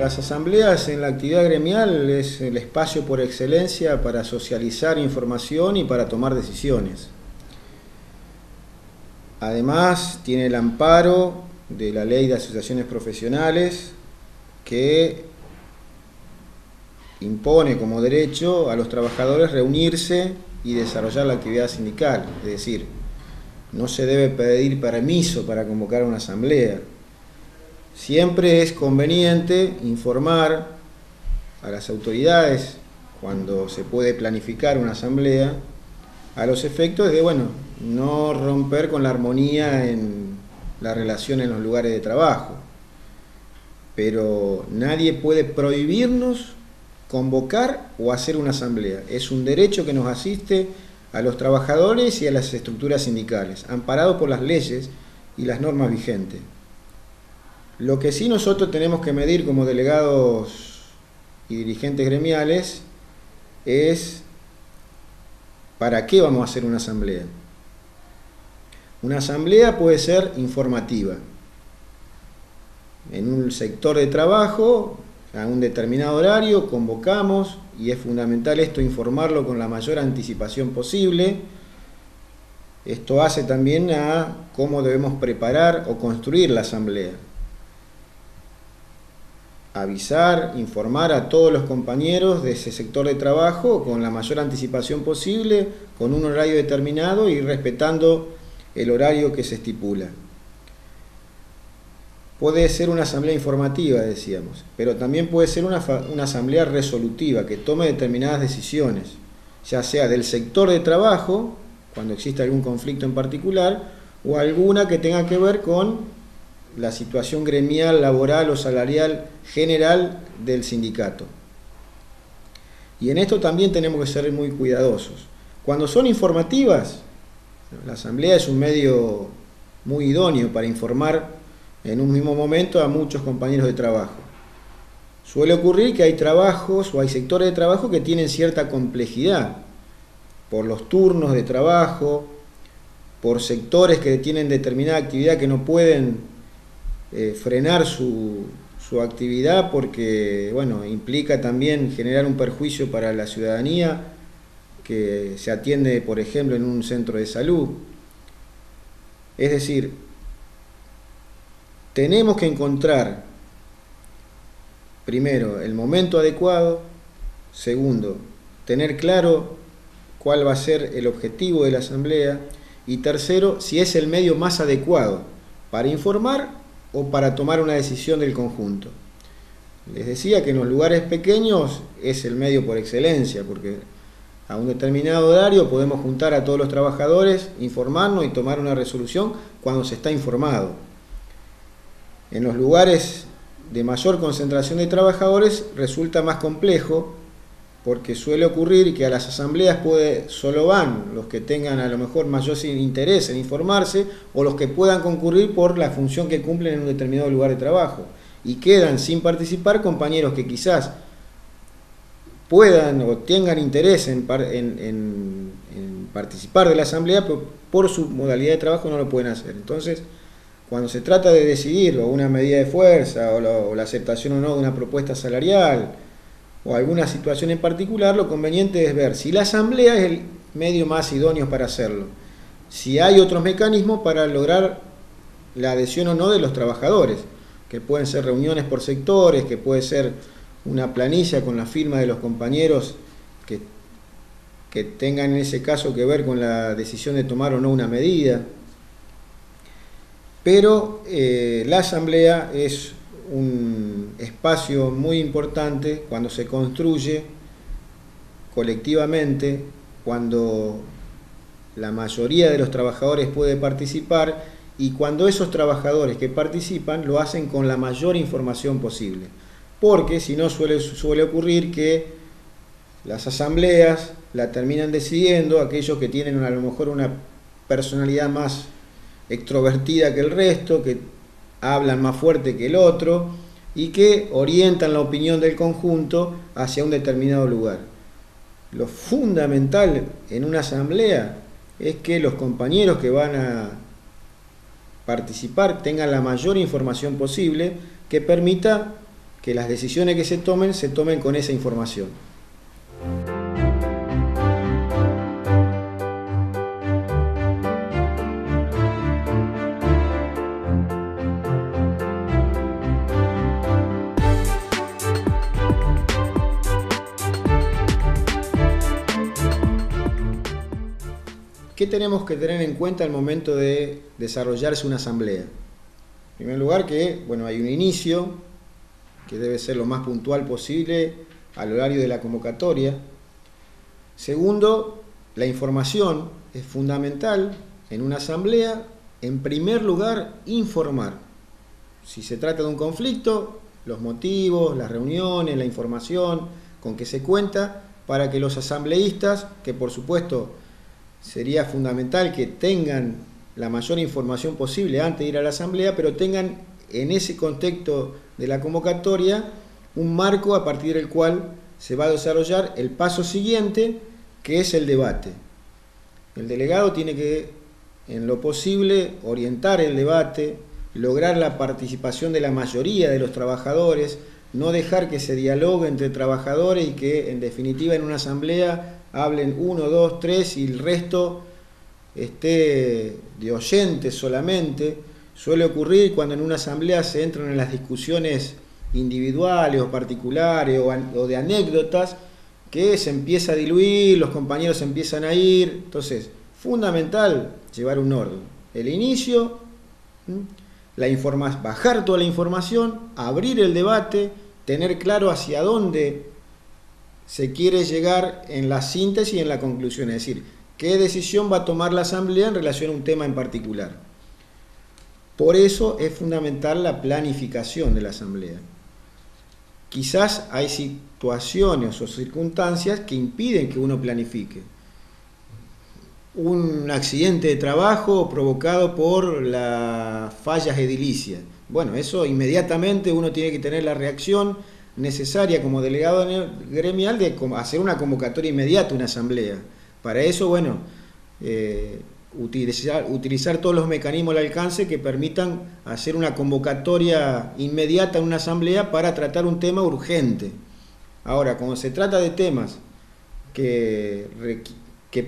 las asambleas en la actividad gremial es el espacio por excelencia para socializar información y para tomar decisiones. Además, tiene el amparo de la Ley de Asociaciones Profesionales que impone como derecho a los trabajadores reunirse y desarrollar la actividad sindical, es decir, no se debe pedir permiso para convocar a una asamblea. Siempre es conveniente informar a las autoridades cuando se puede planificar una asamblea a los efectos de, bueno, no romper con la armonía en la relación en los lugares de trabajo. Pero nadie puede prohibirnos convocar o hacer una asamblea. Es un derecho que nos asiste a los trabajadores y a las estructuras sindicales, amparado por las leyes y las normas vigentes. Lo que sí nosotros tenemos que medir como delegados y dirigentes gremiales es ¿para qué vamos a hacer una asamblea? Una asamblea puede ser informativa. En un sector de trabajo, a un determinado horario, convocamos, y es fundamental esto, informarlo con la mayor anticipación posible. Esto hace también a cómo debemos preparar o construir la asamblea. Avisar, informar a todos los compañeros de ese sector de trabajo con la mayor anticipación posible, con un horario determinado y respetando el horario que se estipula. Puede ser una asamblea informativa, decíamos, pero también puede ser una asamblea resolutiva que tome determinadas decisiones, ya sea del sector de trabajo, cuando exista algún conflicto en particular, o alguna que tenga que ver con la situación gremial, laboral o salarial general del sindicato. Y en esto también tenemos que ser muy cuidadosos. Cuando son informativas, la asamblea es un medio muy idóneo para informar en un mismo momento a muchos compañeros de trabajo. Suele ocurrir que hay trabajos o hay sectores de trabajo que tienen cierta complejidad por los turnos de trabajo, por sectores que tienen determinada actividad que no pueden frenar su actividad porque, bueno, implica también generar un perjuicio para la ciudadanía que se atiende, por ejemplo, en un centro de salud. Es decir, tenemos que encontrar, primero, el momento adecuado. Segundo, tener claro cuál va a ser el objetivo de la asamblea. Y tercero, si es el medio más adecuado para informar o para tomar una decisión del conjunto. Les decía que en los lugares pequeños es el medio por excelencia, porque a un determinado horario podemos juntar a todos los trabajadores, informarnos y tomar una resolución cuando se está informado. En los lugares de mayor concentración de trabajadores resulta más complejo, porque suele ocurrir que a las asambleas solo van los que tengan a lo mejor mayor interés en informarse o los que puedan concurrir por la función que cumplen en un determinado lugar de trabajo. Y quedan sin participar compañeros que quizás puedan o tengan interés en participar de la asamblea, pero por su modalidad de trabajo no lo pueden hacer. Entonces, cuando se trata de decidir o una medida de fuerza o la aceptación o no de una propuesta salarial, o alguna situación en particular, lo conveniente es ver si la asamblea es el medio más idóneo para hacerlo, si hay otros mecanismos para lograr la adhesión o no de los trabajadores, que pueden ser reuniones por sectores, que puede ser una planilla con la firma de los compañeros que tengan en ese caso que ver con la decisión de tomar o no una medida. Pero la asamblea es un espacio muy importante cuando se construye colectivamente, cuando la mayoría de los trabajadores puede participar y cuando esos trabajadores que participan lo hacen con la mayor información posible. Porque si no suele ocurrir que las asambleas la terminan decidiendo aquellos que tienen a lo mejor una personalidad más extrovertida que el resto, que hablan más fuerte que el otro y que orientan la opinión del conjunto hacia un determinado lugar. Lo fundamental en una asamblea es que los compañeros que van a participar tengan la mayor información posible que permita que las decisiones que se tomen con esa información. ¿Qué tenemos que tener en cuenta al momento de desarrollarse una asamblea? En primer lugar que, bueno, hay un inicio, que debe ser lo más puntual posible al horario de la convocatoria. Segundo, la información es fundamental en una asamblea. En primer lugar, informar. Si se trata de un conflicto, los motivos, las reuniones, la información con que se cuenta, para que los asambleístas, que por supuesto sería fundamental que tengan la mayor información posible antes de ir a la asamblea, pero tengan en ese contexto de la convocatoria un marco a partir del cual se va a desarrollar el paso siguiente, que es el debate. El delegado tiene que, en lo posible, orientar el debate, lograr la participación de la mayoría de los trabajadores, no dejar que se dialogue entre trabajadores y que, en definitiva, en una asamblea hablen 1, 2, 3 y el resto esté de oyentes solamente. Suele ocurrir cuando en una asamblea se entran en las discusiones individuales o particulares o de anécdotas, que se empieza a diluir, los compañeros empiezan a ir. Entonces, fundamental llevar un orden. El inicio, bajar toda la información, abrir el debate, tener claro hacia dónde se quiere llegar en la síntesis y en la conclusión, es decir, qué decisión va a tomar la asamblea en relación a un tema en particular. Por eso es fundamental la planificación de la asamblea. Quizás hay situaciones o circunstancias que impiden que uno planifique. Un accidente de trabajo provocado por las fallas edilicias. Bueno, eso inmediatamente uno tiene que tener la reacción necesaria como delegado gremial de hacer una convocatoria inmediata a una asamblea. Para eso, bueno, utilizar todos los mecanismos al alcance que permitan hacer una convocatoria inmediata en una asamblea para tratar un tema urgente. Ahora, cuando se trata de temas que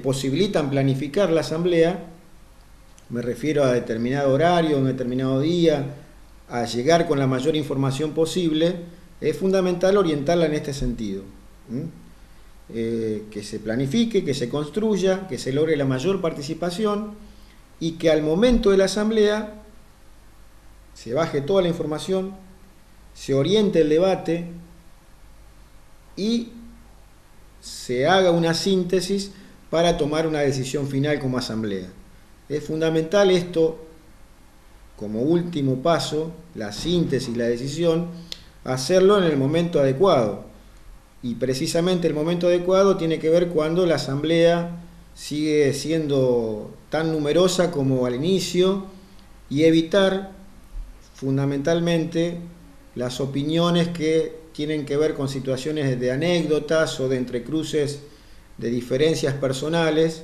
posibilitan planificar la asamblea, me refiero a determinado horario, a un determinado día, a llegar con la mayor información posible, es fundamental orientarla en este sentido. Que se planifique, que se construya, que se logre la mayor participación y que al momento de la asamblea se baje toda la información, se oriente el debate y se haga una síntesis para tomar una decisión final como asamblea. Es fundamental esto como último paso, la síntesis, la decisión, hacerlo en el momento adecuado. Y precisamente el momento adecuado tiene que ver cuando la asamblea sigue siendo tan numerosa como al inicio y evitar fundamentalmente las opiniones que tienen que ver con situaciones de anécdotas o de entrecruces de diferencias personales,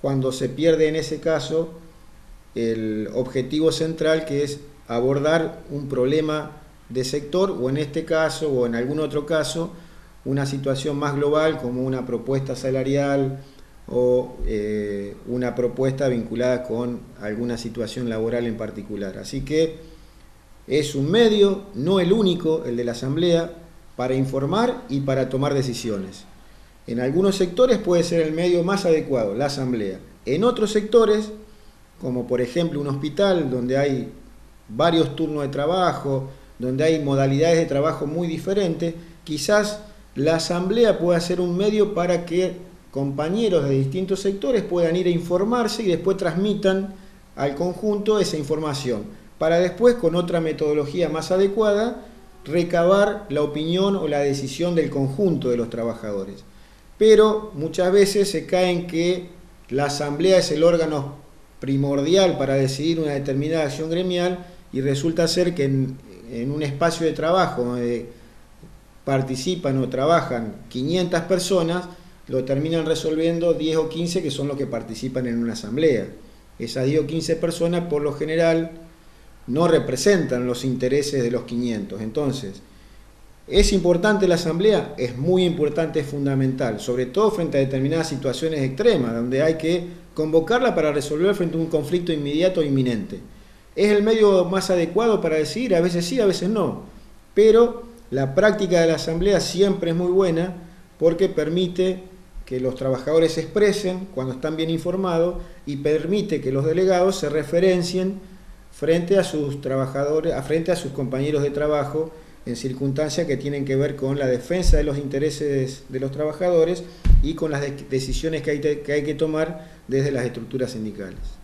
cuando se pierde en ese caso el objetivo central, que es abordar un problema de sector, o en este caso o en algún otro caso una situación más global como una propuesta salarial o una propuesta vinculada con alguna situación laboral en particular. Así que es un medio, no el único, el de la asamblea, para informar y para tomar decisiones. En algunos sectores puede ser el medio más adecuado, la asamblea. En otros sectores, como por ejemplo un hospital donde hay varios turnos de trabajo, donde hay modalidades de trabajo muy diferentes, quizás la asamblea pueda ser un medio para que compañeros de distintos sectores puedan ir a informarse y después transmitan al conjunto esa información, para después, con otra metodología más adecuada, recabar la opinión o la decisión del conjunto de los trabajadores. Pero muchas veces se cae en que la asamblea es el órgano primordial para decidir una determinada acción gremial y resulta ser que en un espacio de trabajo donde participan o trabajan 500 personas, lo terminan resolviendo 10 o 15 que son los que participan en una asamblea. Esas 10 o 15 personas por lo general no representan los intereses de los 500. Entonces, ¿Es importante la asamblea? Es muy importante, es fundamental, sobre todo frente a determinadas situaciones extremas, donde hay que convocarla para resolver frente a un conflicto inmediato e inminente. ¿Es el medio más adecuado para decidir? A veces sí, a veces no. Pero la práctica de la asamblea siempre es muy buena porque permite que los trabajadores se expresen cuando están bien informados y permite que los delegados se referencien frente a sus trabajadores, frente a sus compañeros de trabajo, en circunstancias que tienen que ver con la defensa de los intereses de los trabajadores y con las decisiones que hay que tomar desde las estructuras sindicales.